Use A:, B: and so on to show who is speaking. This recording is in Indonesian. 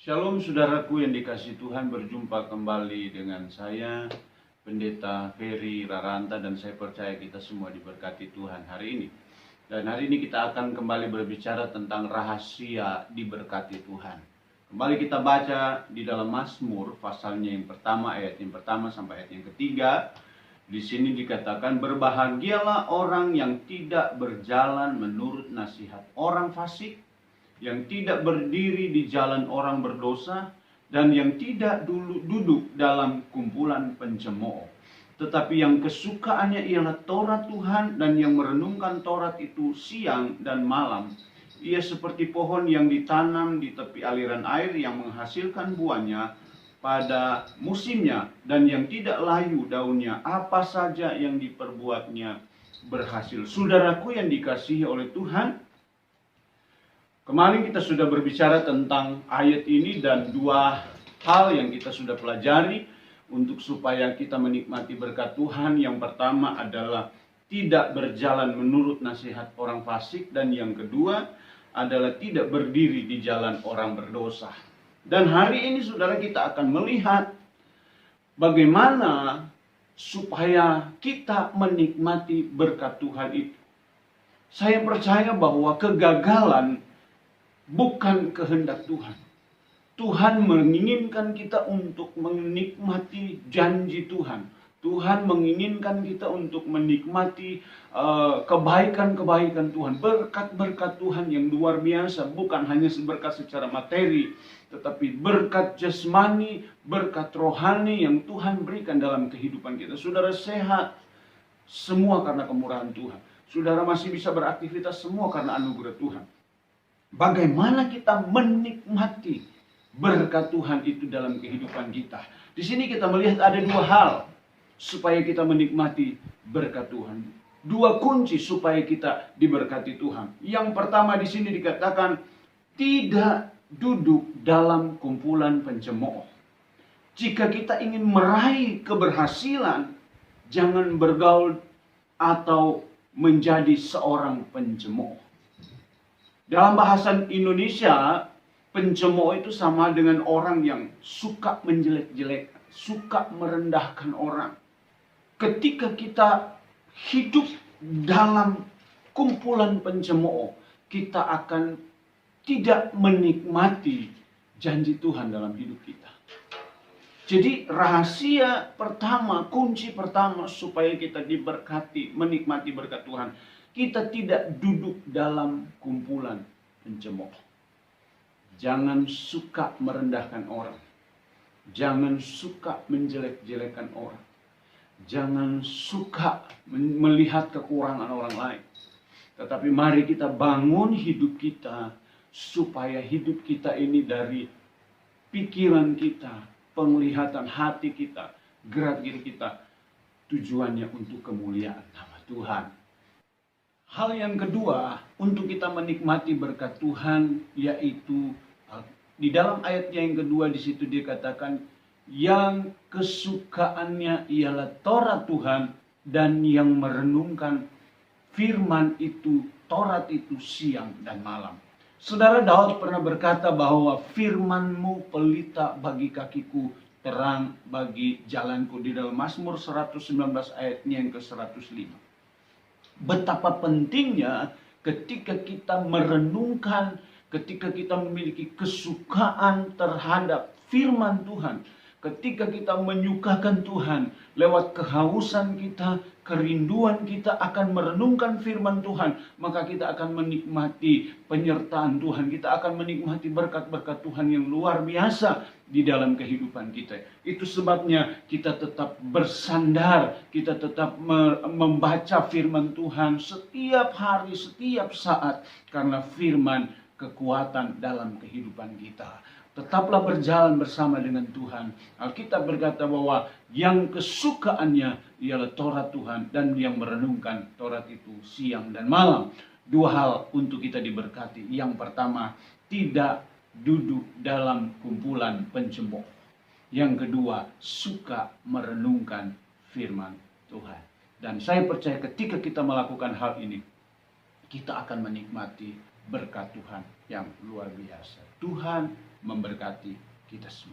A: Shalom saudaraku yang dikasihi Tuhan, berjumpa kembali dengan saya Pendeta Ferry Raranta, dan saya percaya kita semua diberkati Tuhan hari ini. Dan hari ini kita akan kembali berbicara tentang rahasia diberkati Tuhan. Kembali kita baca di dalam Mazmur pasalnya yang pertama, ayat yang pertama sampai ayat yang ketiga. Di sini dikatakan, berbahagialah orang yang tidak berjalan menurut nasihat orang fasik, yang tidak berdiri di jalan orang berdosa, dan yang tidak duduk dalam kumpulan pencemooh. Tetapi yang kesukaannya ialah Taurat Tuhan, dan yang merenungkan Taurat itu siang dan malam. Ia seperti pohon yang ditanam di tepi aliran air, yang menghasilkan buahnya pada musimnya, dan yang tidak layu daunnya. Apa saja yang diperbuatnya berhasil. Saudaraku yang dikasihi oleh Tuhan, kemarin kita sudah berbicara tentang ayat ini dan dua hal yang kita sudah pelajari untuk supaya kita menikmati berkat Tuhan. Yang pertama adalah tidak berjalan menurut nasihat orang fasik, dan yang kedua adalah tidak berdiri di jalan orang berdosa. Dan hari ini saudara, kita akan melihat bagaimana supaya kita menikmati berkat Tuhan itu. Saya percaya bahwa kegagalan bukan kehendak Tuhan. Tuhan menginginkan kita untuk menikmati janji Tuhan. Tuhan menginginkan kita untuk menikmati kebaikan-kebaikan Tuhan. Berkat-berkat Tuhan yang luar biasa. Bukan hanya berkat secara materi, tetapi berkat jasmani, berkat rohani yang Tuhan berikan dalam kehidupan kita. Saudara sehat, semua karena kemurahan Tuhan. Saudara masih bisa beraktivitas, semua karena anugerah Tuhan. Bagaimana kita menikmati berkat Tuhan itu dalam kehidupan kita. Di sini kita melihat ada dua hal supaya kita menikmati berkat Tuhan. Dua kunci supaya kita diberkati Tuhan. Yang pertama di sini dikatakan tidak duduk dalam kumpulan pencemooh. Jika kita ingin meraih keberhasilan, jangan bergaul atau menjadi seorang pencemooh. Dalam bahasa Indonesia, pencemooh itu sama dengan orang yang suka menjelek-jelekan, suka merendahkan orang. Ketika kita hidup dalam kumpulan pencemooh, kita akan tidak menikmati janji Tuhan dalam hidup kita. Jadi rahasia pertama, kunci pertama supaya kita diberkati, menikmati berkat Tuhan, kita tidak duduk dalam kumpulan pencemooh. Jangan suka merendahkan orang. Jangan suka menjelek-jelekan orang. Jangan suka melihat kekurangan orang lain. Tetapi mari kita bangun hidup kita supaya hidup kita ini dari pikiran kita, penglihatan hati kita, gerak diri kita, tujuannya untuk kemuliaan nama Tuhan. Hal yang kedua untuk kita menikmati berkat Tuhan, yaitu di dalam ayatnya yang kedua di situ dikatakan yang kesukaannya ialah Taurat Tuhan, dan yang merenungkan firman itu, Taurat itu siang dan malam. Saudara, Daud pernah berkata bahwa firman-Mu pelita bagi kakiku, terang bagi jalanku, di dalam Mazmur 119 ayatnya yang ke-105. Betapa pentingnya ketika kita merenungkan, ketika kita memiliki kesukaan terhadap firman Tuhan, ketika kita menyukakan Tuhan lewat kehausan kita, kerinduan kita akan merenungkan firman Tuhan, maka kita akan menikmati penyertaan Tuhan, kita akan menikmati berkat-berkat Tuhan yang luar biasa di dalam kehidupan kita. Itu sebabnya kita tetap bersandar, kita tetap membaca firman Tuhan setiap hari, setiap saat, karena firman kekuatan dalam kehidupan kita. Tetaplah berjalan bersama dengan Tuhan. Alkitab berkata bahwa yang kesukaannya ialah Taurat Tuhan, dan yang merenungkan Taurat itu siang dan malam. Dua hal untuk kita diberkati. Yang pertama, tidak duduk dalam kumpulan pencemooh. Yang kedua, suka merenungkan firman Tuhan. Dan saya percaya ketika kita melakukan hal ini, kita akan menikmati berkat Tuhan yang luar biasa. Tuhan memberkati kita semua.